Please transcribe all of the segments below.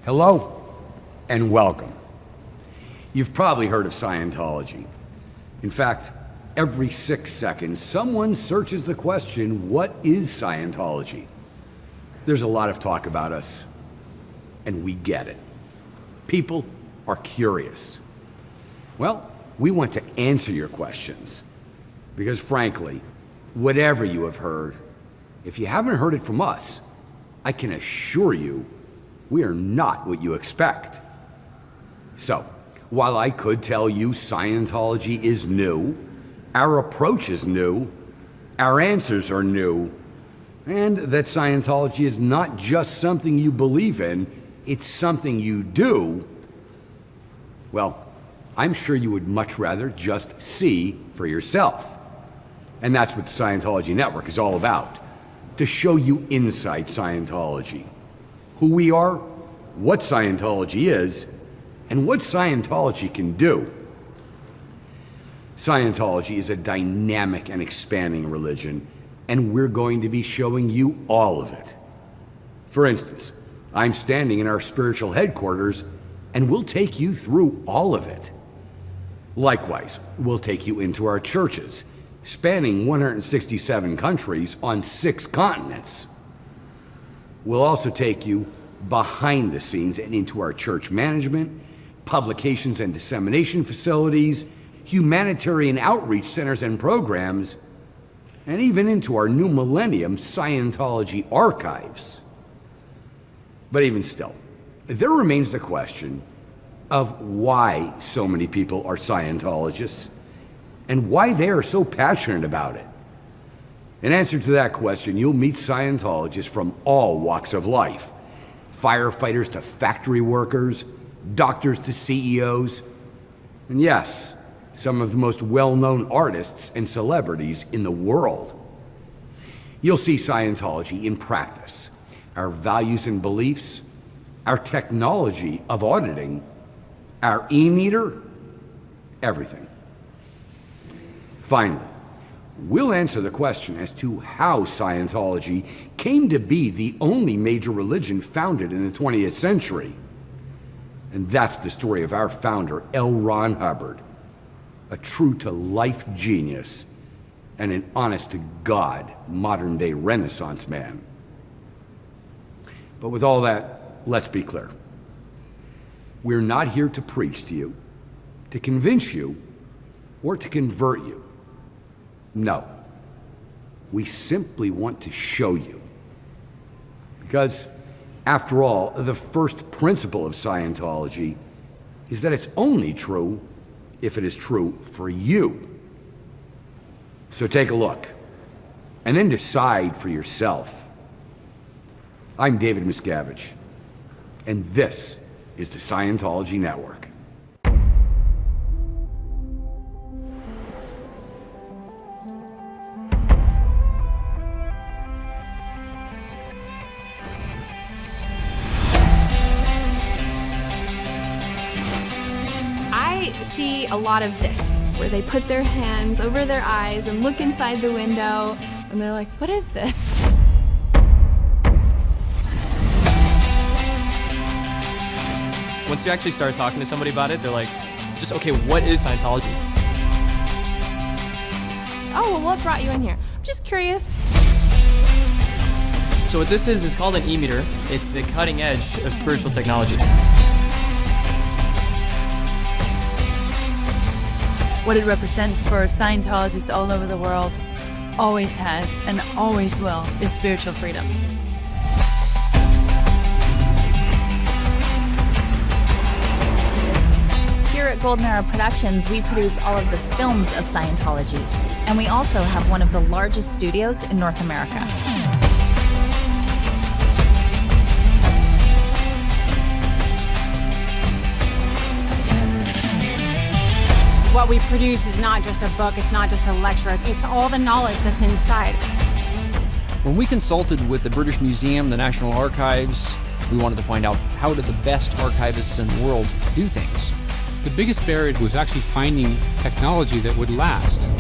Hello and welcome. You've probably heard of Scientology. In fact, every 6 seconds, someone searches the question, what is Scientology? There's a lot of talk about us, and we get it. People are curious. Well, we want to answer your questions, because frankly, whatever you have heard, if you haven't heard it from us, I can assure you we are not what you expect. So, while I could tell you Scientology is new, our approach is new, our answers are new, and that Scientology is not just something you believe in, it's something you do, well, I'm sure you would much rather just see for yourself. And that's what the Scientology Network is all about, to show you inside Scientology. Who we are, what Scientology is, and what Scientology can do. Scientology is a dynamic and expanding religion, and we're going to be showing you all of it. For instance, I'm standing in our spiritual headquarters, and we'll take you through all of it. Likewise, we'll take you into our churches, spanning 167 countries on 6 continents. We'll also take you behind the scenes and into our church management, publications and dissemination facilities, humanitarian outreach centers and programs, and even into our new millennium Scientology archives. But even still, there remains the question of why so many people are Scientologists and why they are so passionate about it. In answer to that question, you'll meet Scientologists from all walks of life, firefighters to factory workers, doctors to CEOs, and yes, some of the most well-known artists and celebrities in the world. You'll see Scientology in practice, our values and beliefs, our technology of auditing, our e-meter, everything. Finally, we'll answer the question as to how Scientology came to be the only major religion founded in the 20th century. And that's the story of our founder, L. Ron Hubbard, a true-to-life genius and an honest-to-God modern-day Renaissance man. But with all that, let's be clear. We're not here to preach to you, to convince you, or to convert you. No, we simply want to show you. Because, after all, the first principle of Scientology is that it's only true if it is true for you. So take a look, and then decide for yourself. I'm David Miscavige, and this is the Scientology Network. I see a lot of this, where they put their hands over their eyes and look inside the window, and they're like, what is this? Once you actually start talking to somebody about it, they're like, just, okay, what is Scientology? Oh, well, what brought you in here? I'm just curious. So what this is called an e-meter. It's the cutting edge of spiritual technology. What it represents for Scientologists all over the world, always has and always will, is spiritual freedom. Here at Golden Era Productions, we produce all of the films of Scientology, and we also have one of the largest studios in North America. What we produce is not just a book, it's not just a lecture, it's all the knowledge that's inside. When we consulted with the British Museum, the National Archives, we wanted to find out how do the best archivists in the world do things. The biggest barrier was actually finding technology that would last.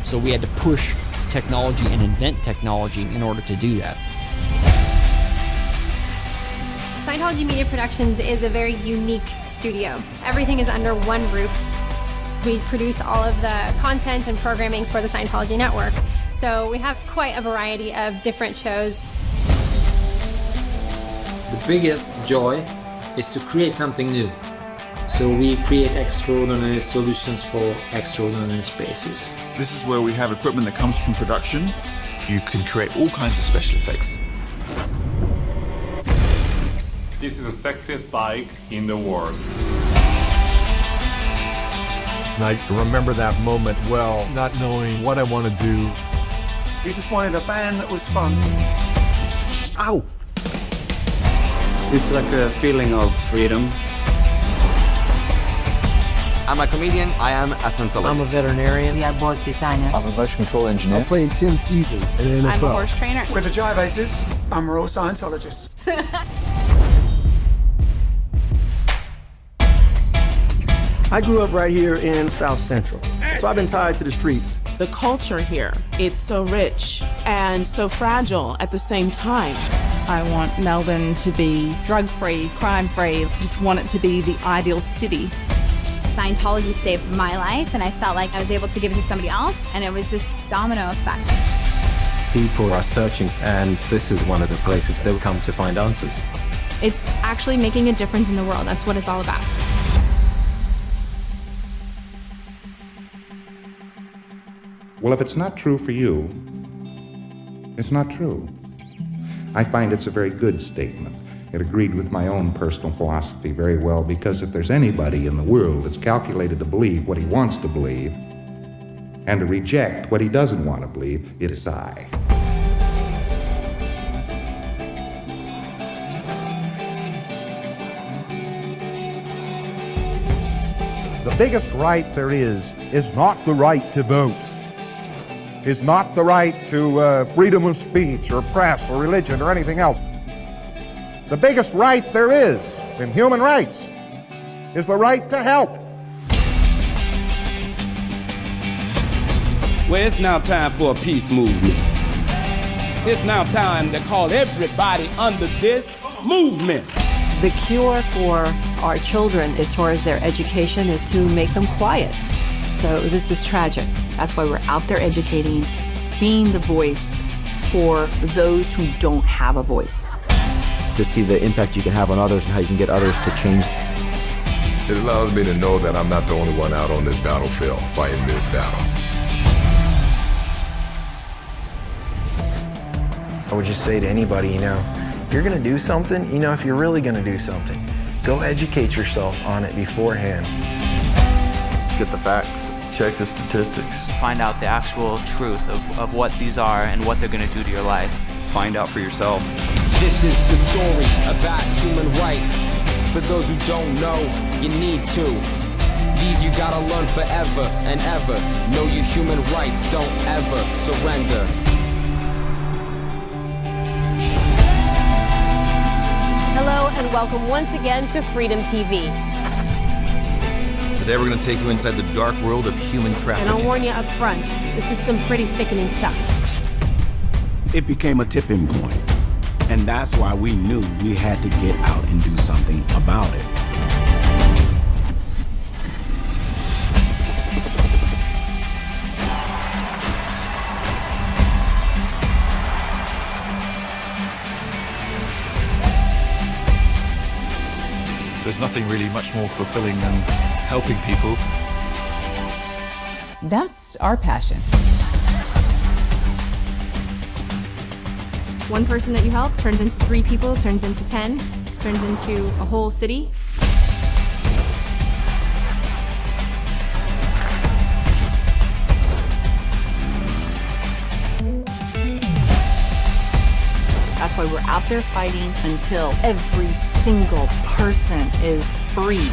So we had to push technology and invent technology in order to do that. Scientology Media Productions is a very unique studio. Everything is under one roof. We produce all of the content and programming for the Scientology network. So we have quite a variety of different shows. The biggest joy is to create something new. So we create extraordinary solutions for extraordinary spaces. This is where we have equipment that comes from production. You can create all kinds of special effects. This is the sexiest bike in the world. And I remember that moment well, not knowing what I want to do. We just wanted a band that was fun. Ow! It's like a feeling of freedom. I'm a comedian, I am a Scientologist. I'm a veterinarian. We are both designers. I'm a motion control engineer. I'm playing 10 seasons in the NFL. I'm a horse trainer. With the Jive Aces, I'm a real Scientologist. I grew up right here in South Central, so I've been tied to the streets. The culture here, it's so rich and so fragile at the same time. I want Melbourne to be drug-free, crime-free, just want it to be the ideal city. Scientology saved my life, and I felt like I was able to give it to somebody else, and it was this domino effect. People are searching, and this is one of the places they'll come to find answers. It's actually making a difference in the world. That's what it's all about. Well, if it's not true for you, it's not true. I find it's a very good statement. It agreed with my own personal philosophy very well, because if there's anybody in the world that's calculated to believe what he wants to believe and to reject what he doesn't want to believe, it is I. The biggest right there is not the right to vote. Is not the right to freedom of speech or press or religion or anything else. The biggest right there is in human rights is the right to help. Well, it's now time for a peace movement. It's now time to call everybody under this movement. The cure for our children as far as their education is to make them quiet. So this is tragic. That's why we're out there educating, being the voice for those who don't have a voice. To see the impact you can have on others and how you can get others to change. It allows me to know that I'm not the only one out on this battlefield fighting this battle. I would just say to anybody, if you're gonna do something, if you're really gonna do something, go educate yourself on it beforehand. Get the facts, check the statistics. Find out the actual truth of what these are and what they're gonna do to your life. Find out for yourself. This is the story about human rights. For those who don't know, you need to. These you gotta learn forever and ever. Know your human rights, don't ever surrender. Hello and welcome once again to Freedom TV. Today we're going to take you inside the dark world of human trafficking. And I'll warn you up front, this is some pretty sickening stuff. It became a tipping point, and that's why we knew we had to get out and do something about it. There's nothing really much more fulfilling than helping people. That's our passion. One person that you help turns into 3 people, turns into 10, turns into a whole city. That's why we're out there fighting until every single person is free.